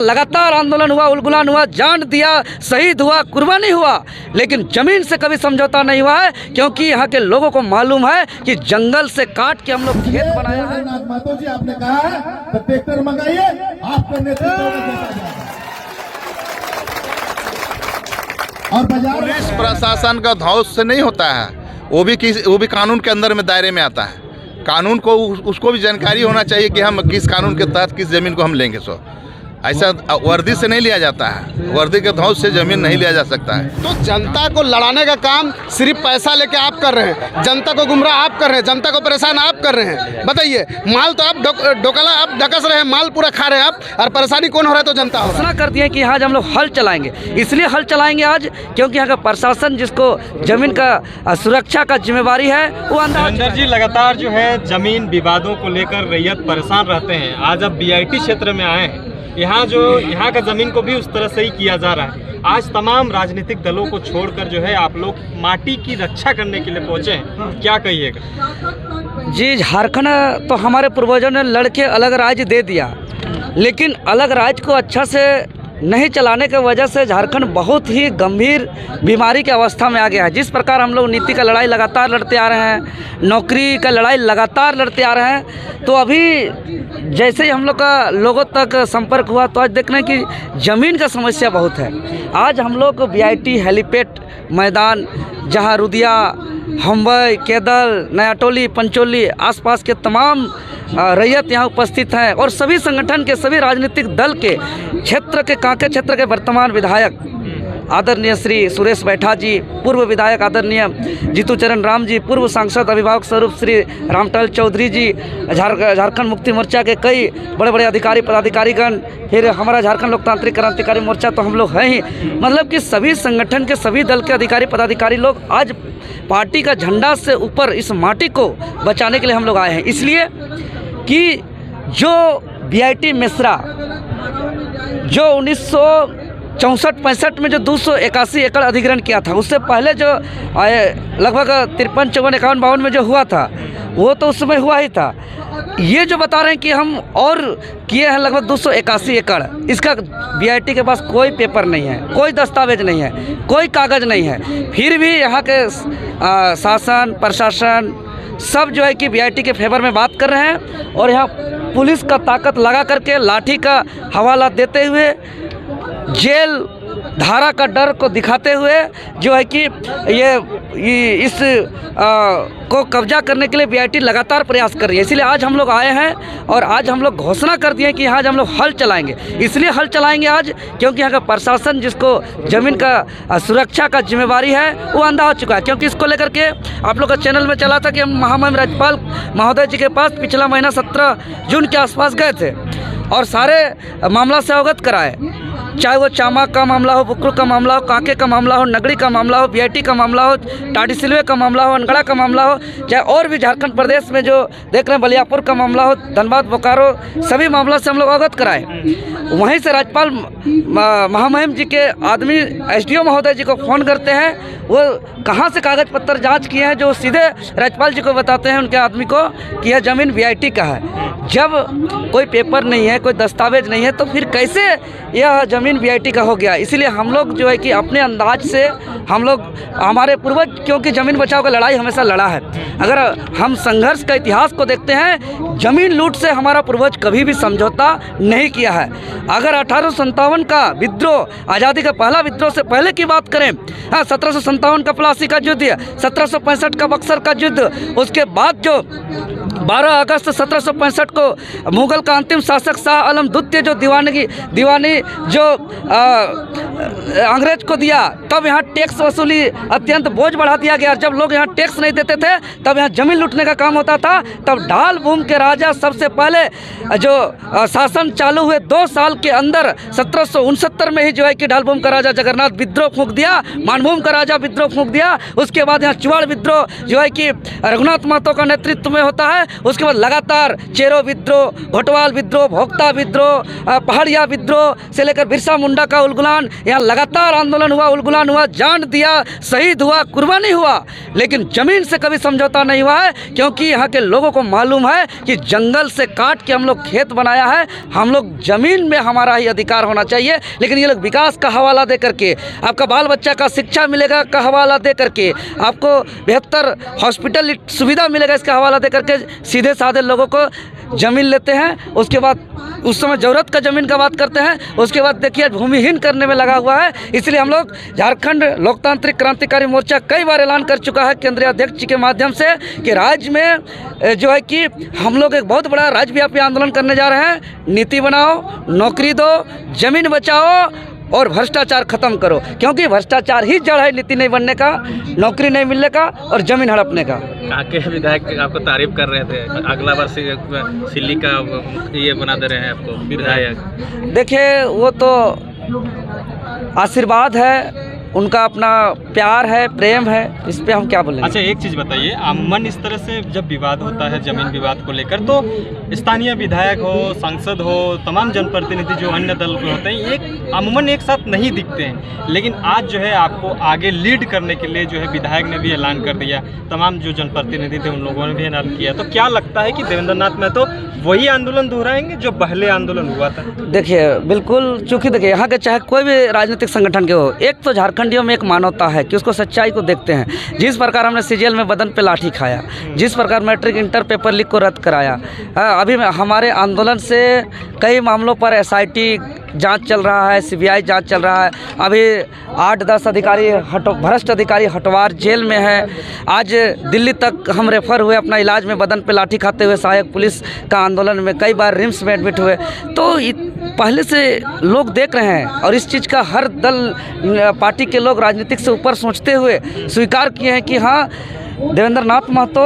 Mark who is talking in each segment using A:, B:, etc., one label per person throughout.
A: लगातार आंदोलन हुआ, उलगुलान हुआ, जान दिया, शहीद हुआ, कुर्बानी हुआ, लेकिन जमीन से कभी समझौता नहीं हुआ है, क्योंकि यहाँ के लोगों को मालूम है कि जंगल से काट के हम लोग खेत बनाया है।
B: मातो जी आपने कहा है तो ट्रैक्टर मंगाइए, आपका नेतृत्व और बाजार
C: पुलिस प्रशासन का धौस से नहीं होता है, वो भी कानून के अंदर में दायरे में आता है। कानून को उसको भी जानकारी होना चाहिए कि हम किस कानून के तहत किस जमीन को हम लेंगे। सो ऐसा वर्दी से नहीं लिया जाता है, वर्दी के धौस से जमीन नहीं लिया जा सकता है।
D: तो जनता को लड़ाने का काम सिर्फ पैसा लेके आप कर रहे हैं, जनता को गुमराह आप कर रहे हैं, जनता को परेशान आप कर रहे हैं। बताइए, माल तो आप डोकला आप ढकस रहे हैं, माल पूरा खा रहे हैं आप, और परेशानी कौन हो रहा है? तो जनता हो।
A: घोषणा कर दिए कि आज हम लोग हल चलाएंगे। इसलिए हल चलाएंगे आज क्योंकि यहाँ का प्रशासन जिसको जमीन का सुरक्षा का जिम्मेवारी है वो
E: अंदर जी लगातार जो है जमीन विवादों को लेकर रैयत परेशान रहते हैं। आज अब बीआईटी क्षेत्र में आए हैं, यहाँ का ज़मीन को भी उस तरह से ही किया जा रहा है। आज तमाम राजनीतिक दलों को छोड़कर जो है आप लोग माटी की रक्षा करने के लिए पहुँचे हैं, क्या कहिएगा?
A: जी, झारखंड तो हमारे पूर्वजों ने लड़के अलग राज्य दे दिया, लेकिन अलग राज्य को अच्छा से नहीं चलाने की वजह से झारखंड बहुत ही गंभीर बीमारी की अवस्था में आ गया है। जिस प्रकार हम लोग नीति का लड़ाई लगातार लड़ते आ रहे हैं, नौकरी का लड़ाई लगातार लड़ते आ रहे हैं, तो अभी जैसे ही हम लोग का लोगों तक संपर्क हुआ तो आज देख रहे हैं कि ज़मीन का समस्या बहुत है। आज हम लोग बीआईटी हेलीपैड मैदान, जहाँ रुदिया, हम्बई, केदल, नयाटोली, पंचोली आसपास के तमाम रैयत यहाँ उपस्थित हैं और सभी संगठन के, सभी राजनीतिक दल के, क्षेत्र के, कांके क्षेत्र के वर्तमान विधायक आदरणीय श्री सुरेश बैठा जी, पूर्व विधायक आदरणीय जीतू चरण राम जी, पूर्व सांसद अभिभावक स्वरूप श्री रामटल चौधरी जी, झारखंड मुक्ति मोर्चा के कई बड़े बड़े अधिकारी पदाधिकारीगण, फिर हमारा झारखंड लोकतांत्रिक क्रांतिकारी मोर्चा तो हम लोग हैं ही। मतलब कि सभी संगठन के, सभी दल के अधिकारी पदाधिकारी लोग आज पार्टी का झंडा से ऊपर इस माटी को बचाने के लिए हम लोग आए हैं। इसलिए कि जो बीआईटी मेसरा जो 1964-65 में जो 281 एकड़ अधिग्रहण किया था, उससे पहले जो लगभग 53, 54, 51, 52 में जो हुआ था वो तो उस समय हुआ ही था। ये जो बता रहे हैं कि हम और किए हैं लगभग 281 एकड़, इसका बीआईटी के पास कोई पेपर नहीं है, कोई दस्तावेज नहीं है, कोई कागज़ नहीं है। फिर भी यहाँ के शासन प्रशासन सब जो है कि बीआईटी के फेवर में बात कर रहे हैं और यहाँ पुलिस का ताकत लगा करके लाठी का हवाला देते हुए, जेल धारा का डर को दिखाते हुए जो है कि ये इस को कब्जा करने के लिए बीआईटी लगातार प्रयास कर रही है। इसलिए आज हम लोग आए हैं और आज हम लोग घोषणा कर दिए कि आज हम लोग हल चलाएंगे। इसलिए हल चलाएंगे आज क्योंकि यहाँ का प्रशासन जिसको ज़मीन का सुरक्षा का जिम्मेवारी है वो अंधा हो चुका है। क्योंकि इसको लेकर के आप लोग का चैनल में चला था कि हम महामहिम राज्यपाल महोदय जी के पास पिछला महीना 17 जून के आसपास गए थे और सारे मामला से अवगत कराए, चाहे वो चामा का मामला हो, बुकरू का मामला हो, कांके का मामला हो, नगड़ी का मामला हो, बीआईटी का मामला हो, टाटीसिलवे का मामला हो, अनगढ़ा का मामला हो, चाहे और भी झारखंड प्रदेश में जो देख रहे हैं बलियापुर का मामला हो, धनबाद, बोकारो, सभी मामला से हम लोग अवगत कराए। वहीं से राज्यपाल महामहिम जी के आदमी एसडीओ महोदय जी को फ़ोन करते हैं, वो कहाँ से कागज़ पत्र जाँच किए हैं जो सीधे राज्यपाल जी को बताते हैं उनके आदमी को कि यह ज़मीन बीआईटी का है। जब कोई पेपर नहीं है, कोई दस्तावेज नहीं है, तो फिर कैसे यह ज़मीन बीआईटी का हो गया? इसलिए हम लोग जो है कि अपने अंदाज से हम लोग, हमारे पूर्वज क्योंकि ज़मीन बचाओ का लड़ाई हमेशा लड़ा है। अगर हम संघर्ष का इतिहास को देखते हैं, ज़मीन लूट से हमारा पूर्वज कभी भी समझौता नहीं किया है। अगर 1857 का विद्रोह, आज़ादी का पहला विद्रोह से पहले की बात करें, हाँ, 1757 का प्लासी का युद्ध, 1765 का बक्सर का युद्ध, उसके बाद जो 12 अगस्त 1765 को मुगल का अंतिम शासक शाह आलम द्वितीय जो दीवानी जो अंग्रेज को दिया, तब यहाँ टैक्स वसूली अत्यंत बोझ बढ़ा दिया गया। जब लोग यहाँ टैक्स नहीं देते थे तब यहाँ जमीन लूटने का काम होता था। तब ढाल भूमि के राजा सबसे पहले जो शासन चालू हुए 2 साल के अंदर 1769 में ही जो है कि ढाल भूमि का राजा जगन्नाथ विद्रोह फूंक दिया, मानभूम का राजा विद्रोह फूंक दिया। उसके बाद यहाँ चुवाड़ विद्रोह जो है कि रघुनाथ महतो का नेतृत्व में होता है। उसके बाद लगातार चेरो विद्रोह, भोटवाल विद्रोह, भोक्ता विद्रोह, पहाड़िया विद्रोह से लेकर बिरसा मुंडा का उलगुलान, यहाँ लगातार आंदोलन हुआ, उलगुलान हुआ, जान जान दिया, शहीद हुआ, कुर्बानी हुआ, लेकिन ज़मीन से कभी समझौता नहीं हुआ है, क्योंकि यहाँ के लोगों को मालूम है कि जंगल से काट के हम लोग खेत बनाया है, हम लोग ज़मीन में हमारा ही अधिकार होना चाहिए। लेकिन ये लोग विकास का हवाला दे करके, आपका बाल बच्चा का शिक्षा मिलेगा का हवाला दे करके, आपको बेहतर हॉस्पिटल सुविधा मिलेगा इसका हवाला दे करके सीधे साधे लोगों को ज़मीन लेते हैं। उसके बाद उस समय ज़रूरत का ज़मीन का बात करते हैं, उसके बाद देखिए भूमिहीन करने में लगा हुआ है। इसलिए हम लोग झारखंड लोकतांत्रिक क्रांतिकारी मोर्चा कई बार ऐलान कर चुका है केंद्रीय अध्यक्ष जी के माध्यम से कि राज्य में जो है कि हम लोग एक बहुत बड़ा राज्यव्यापी आंदोलन करने जा रहे हैं। नीति बनाओ, नौकरी दो, ज़मीन बचाओ और भ्रष्टाचार खत्म करो, क्योंकि भ्रष्टाचार ही जड़ है नीति नहीं बनने का, नौकरी नहीं मिलने का और ज़मीन हड़पने का।
E: काके विधायक आपको तारीफ कर रहे थे, अगला बार सिल्ली का ये बना दे रहे हैं आपको विधायक।
A: देखिए वो तो आशीर्वाद है, उनका अपना प्यार है, प्रेम है, इस पे हम क्या बोलेंगे।
E: अच्छा एक चीज़ बताइए, अमूमन इस तरह से जब विवाद होता है जमीन विवाद को लेकर, तो स्थानीय विधायक हो, सांसद हो, तमाम जनप्रतिनिधि जो अन्य दल के होते हैं एक अमूमन एक साथ नहीं दिखते हैं, लेकिन आज जो है आपको आगे लीड करने के लिए जो है विधायक ने भी ऐलान कर दिया, तमाम जो जनप्रतिनिधि थे उन लोगों ने भी ऐलान किया। तो क्या लगता है कि देवेंद्र नाथ महतो वही आंदोलन दोहराएंगे जो पहले आंदोलन हुआ था?
A: देखिए बिल्कुल, चूँकि देखिए यहाँ के चाहे कोई भी राजनीतिक संगठन के हो, एक तो झारखंडियों में एक मानवता है कि उसको सच्चाई को देखते हैं। जिस प्रकार हमने सीजीएल में बदन पे लाठी खाया, जिस प्रकार मैट्रिक इंटर पेपर लीक को रद्द कराया, अभी हमारे आंदोलन से कई मामलों पर एसआईटी जांच चल रहा है, सीबीआई जांच चल रहा है। अभी 8-10 अधिकारी भ्रष्ट अधिकारी हटवार जेल में है। आज दिल्ली तक हम रेफर हुए अपना इलाज में, बदन पे लाठी खाते हुए सहायक पुलिस का आंदोलन में कई बार रिम्स में एडमिट हुए। तो पहले से लोग देख रहे हैं और इस चीज़ का हर दल पार्टी के लोग राजनीतिक से ऊपर सोचते हुए स्वीकार किए हैं कि हाँ देवेंद्र नाथ महतो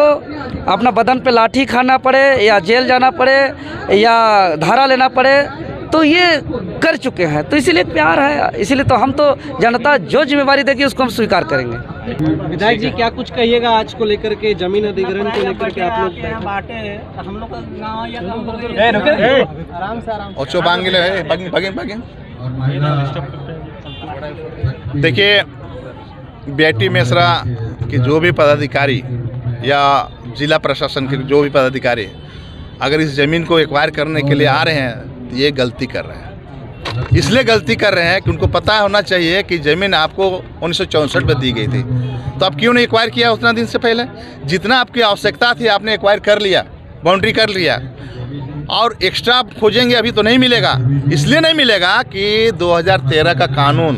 A: अपना बदन पे लाठी खाना पड़े या जेल जाना पड़े या धारा लेना पड़े तो ये कर चुके हैं। तो इसीलिए प्यार है, इसीलिए तो हम तो जनता जो जिम्मेवारी देगी उसको हम स्वीकार करेंगे।
F: विधायक जी क्या कुछ कहिएगा आज को लेकर के, जमीन अधिग्रहण को लेकर के? आप लोग
G: हम लोग
C: देखिए बेटी मेसरा के जो भी पदाधिकारी या जिला प्रशासन के जो भी पदाधिकारी अगर इस ज़मीन को एक्वायर करने के लिए आ रहे हैं तो ये गलती कर रहे हैं। इसलिए गलती कर रहे हैं कि उनको पता होना चाहिए कि ज़मीन आपको 1964 में दी गई थी, तो आप क्यों नहीं एक्वायर किया उतना दिन से पहले? जितना आपकी आवश्यकता थी आपने एक्वायर कर लिया, बाउंड्री कर लिया, और एक्स्ट्रा आप खोजेंगे अभी तो नहीं मिलेगा। इसलिए नहीं मिलेगा कि 2013 का कानून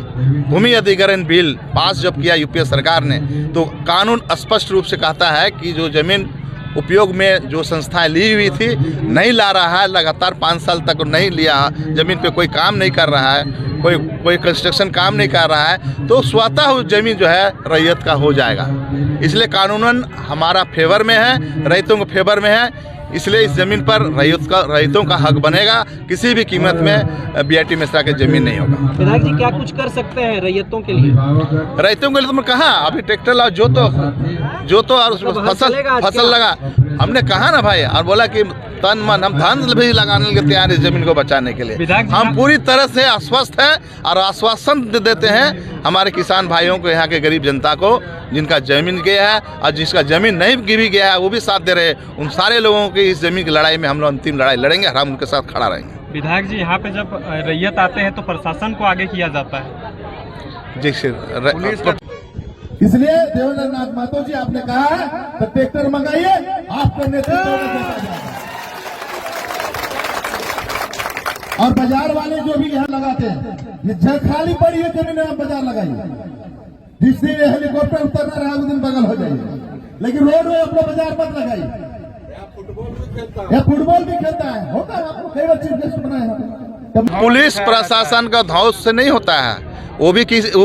C: भूमि अधिग्रहण बिल पास जब किया यूपीए सरकार ने, तो कानून स्पष्ट रूप से कहता है कि जो ज़मीन उपयोग में जो संस्थाएं ली हुई थी नहीं ला रहा है, लगातार 5 साल तक नहीं लिया, ज़मीन पे कोई काम नहीं कर रहा है, कोई कंस्ट्रक्शन काम नहीं कर रहा है, तो स्वतः उस ज़मीन जो है रैयत का हो जाएगा। इसलिए कानूनन हमारा फेवर में है, रैयतों के फेवर में है, इसलिए इस ज़मीन पर रैयतों का हक बनेगा। किसी भी कीमत में बीआईटी मिश्रा की ज़मीन नहीं होगा।
F: विधायक जी क्या कुछ कर सकते हैं रैयतों के लिए?
C: रैयतों के लिए तो मैं कहा अभी ट्रैक्टर लाओ, जो तो और फसल लगा, हमने कहा ना भाई, और बोला कि तन मन हम धन भी लगाने के तैयार इस ज़मीन को बचाने के लिए। हम पूरी तरह से आश्वस्त हैं और आश्वासन देते हैं हमारे किसान भाइयों को, यहाँ के गरीब जनता को जिनका ज़मीन गया है और जिसका ज़मीन नहीं भी गया है वो भी साथ दे रहे हैं। उन सारे लोगों की इस ज़मीन की लड़ाई में हम लोग अंतिम लड़ाई लड़ेंगे और हम उनके साथ खड़ा रहेंगे।
E: विधायक जी यहाँ पे जब रैयत आते हैं तो प्रशासन को आगे किया जाता है
C: जी
B: इसलिए देवेंद्र नाथ महतो जी आपने कहा है तो ट्रैक्टर मंगाइए, आपके नेतृत्व में देखा जाएगा। और बाजार वाले जो भी यहाँ लगाते हैं, ये खाली पड़ी है जमीन में बाजार लगाइए, जिस दिन हेलीकॉप्टर उतरना रहा उस दिन बगल हो जाइए, लेकिन रोड में अपना बाजार मत लगाइए। या फुटबॉल भी खेलता है, होता है, आपको कई बार चीफ गेस्ट बनाया।
C: पुलिस प्रशासन का धौस से नहीं होता है, वो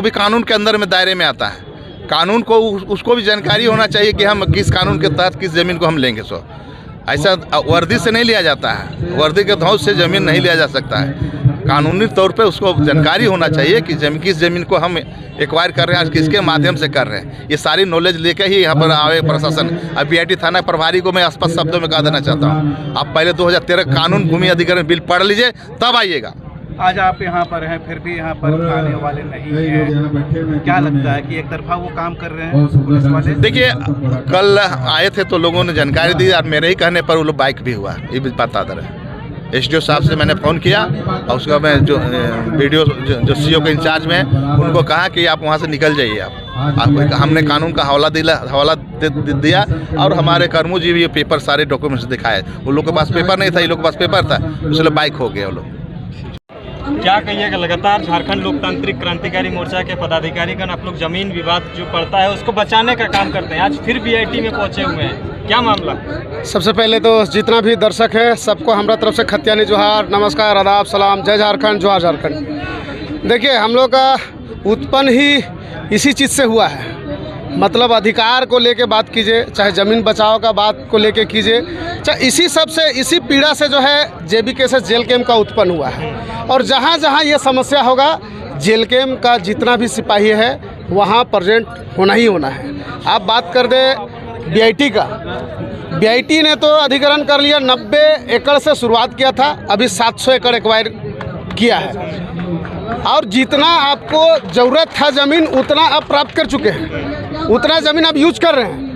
C: भी कानून के अंदर में दायरे में आता है। कानून को उसको भी जानकारी होना चाहिए कि हम किस कानून के तहत किस ज़मीन को हम लेंगे। सो ऐसा वर्दी से नहीं लिया जाता है, वर्दी के धौस से ज़मीन नहीं लिया जा सकता है। कानूनी तौर पे उसको जानकारी होना चाहिए कि किस ज़मीन को हम एक्वायर कर रहे हैं, किसके माध्यम से कर रहे हैं। ये सारी नॉलेज लेके ही यहाँ पर आवे प्रशासन। अब बीआईटी थाना प्रभारी को मैं स्पष्ट शब्दों में कह देना चाहता हूँ, आप पहले 2013 कानून भूमि अधिग्रहण बिल पढ़ लीजिए तब आइएगा।
G: आज आप यहाँ पर हैं, फिर भी यहाँ पर आने वाले नहीं हैं। क्या लगता है कि एक तरफा वो काम कर रहे हैं पुलिस वाले?
C: देखिए, कल आए थे तो लोगों ने जानकारी दी और मेरे ही कहने पर वो लोग बाइक भी हुआ, ये भी बता दे रहे। SDO साहब से मैंने फ़ोन किया और उसका मैं जो वीडियो जो CO के इंचार्ज में उनको कहा कि आप वहाँ से निकल जाइए। आप हमने कानून का हवाला दिया और हमारे कर्मू जी भी ये पेपर सारे डॉक्यूमेंट्स दिखाए। उन लोग के पास पेपर नहीं था, इन लोग के पास पेपर था, इसलिए बाइक हो गया वो लोग।
E: क्या कहिएगा, लगातार झारखंड लोकतांत्रिक क्रांतिकारी मोर्चा के पदाधिकारीगण आप लोग जमीन विवाद जो पड़ता है उसको बचाने का काम करते हैं, आज फिर BIT में पहुंचे हुए हैं, क्या मामला?
D: सबसे पहले तो जितना भी दर्शक है सबको हमारा तरफ से खत्यानी जोहार, नमस्कार, आदाब, सलाम, जय झारखंड, जोहार झारखंड। देखिए, हम लोग का उत्पन्न ही इसी चीज़ से हुआ है, मतलब अधिकार को लेके बात कीजिए, चाहे ज़मीन बचाओ का बात को लेके कीजिए, चाहे इसी सब से, इसी पीड़ा से जो है JB केसेस जेल कैम्प का उत्पन्न हुआ है। और जहाँ जहाँ ये समस्या होगा, जेल कैम्प का जितना भी सिपाही है वहाँ प्रेजेंट होना ही होना है। आप बात कर दे BIT का, BIT ने तो अधिग्रहण कर लिया, 90 एकड़ से शुरुआत किया था, अभी 700 एकड़ एक्वायर किया है और जितना आपको ज़रूरत था ज़मीन उतना आप प्राप्त कर चुके हैं, उतना ज़मीन आप यूज कर रहे हैं।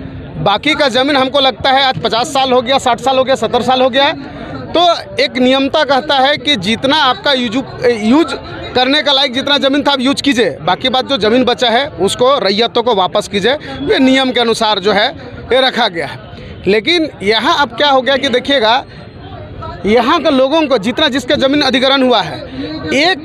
D: बाकी का ज़मीन हमको लगता है आज 50 साल हो गया, 60 साल हो गया, 70 साल हो गया है। तो एक नियमता कहता है कि जितना आपका यूज करने का लायक जितना ज़मीन था आप यूज कीजिए, बाकी बात जो ज़मीन बचा है उसको रैयतों को वापस कीजिए। ये नियम के अनुसार जो है ये रखा गया है। लेकिन यहाँ अब क्या हो गया कि देखिएगा, यहाँ के लोगों को जितना जिसका ज़मीन अधिग्रहण हुआ है, एक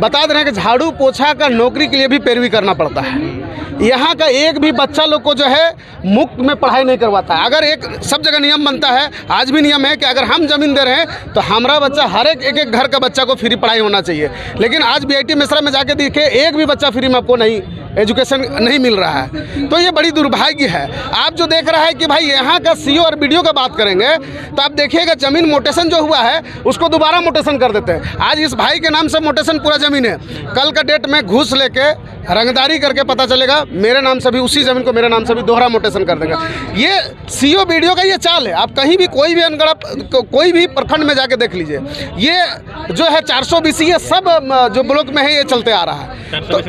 D: बता दे रहे हैं कि झाड़ू पोछा का नौकरी के लिए भी पैरवी करना पड़ता है। यहाँ का एक भी बच्चा लोग को जो है मुफ्त में पढ़ाई नहीं करवाता है। अगर एक सब जगह नियम बनता है, आज भी नियम है कि अगर हम ज़मीन दे रहे हैं तो हमारा बच्चा हर एक घर का बच्चा को फ्री पढ़ाई होना चाहिए। लेकिन आज BIT मिश्रा में जाके देखे, एक भी बच्चा फ्री में आपको नहीं एजुकेशन नहीं मिल रहा है। तो ये बड़ी दुर्भाग्य है। आप जो देख रहा है कि भाई यहाँ का CO और BDO का बात करेंगे तो आप देखिएगा ज़मीन मोटेशन जो हुआ है उसको दोबारा मोटेशन कर देते हैं। आज इस भाई के नाम से मोटेशन पूरा ज़मीन है, कल का डेट में घूस लेके रंगदारी करके पता चलेगा मेरे नाम से भी उसी ज़मीन को मेरे नाम से भी दोहरा मोटेशन कर देगा। ये CO BDO का ये चाल है। आप कहीं भी कोई भी अनगढ़ कोई भी प्रखंड में जाके देख लीजिए, ये जो है 420 ये सब जो ब्लॉक में है ये चलते आ रहा है। तो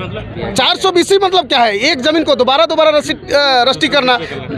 D: 420 मतलब क्या है, एक ज़मीन को दोबारा रजिस्ट्री करना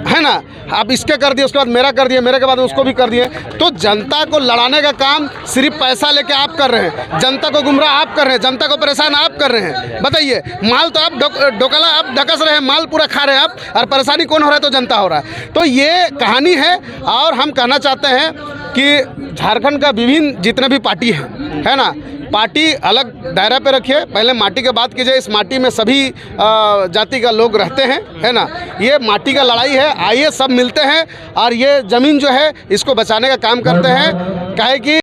D: है ना। आप इसके कर दिए, उसके बाद मेरा कर दिए, मेरे के बाद उसको भी कर दिए। तो जनता को लड़ाने का काम सिर्फ पैसा लेके आप कर रहे हैं, जनता को गुमराह आप कर रहे हैं, जनता को परेशान आप कर रहे हैं। बताइए, माल तो आप डोकला आप ढकस रहे हैं, माल पूरा खा रहे हैं आप, और परेशानी कौन हो रहा है? तो जनता हो रहा है। तो ये कहानी है। और हम कहना चाहते हैं कि झारखंड का विभिन्न जितने भी पार्टी है ना, पार्टी अलग दायरा पे रखिए। पहले माटी की बात कीजिए, इस माटी में सभी जाति का लोग रहते हैं, है ना। ये माटी का लड़ाई है, आइए सब मिलते हैं और ये ज़मीन जो है इसको बचाने का काम करते हैं। काहे कि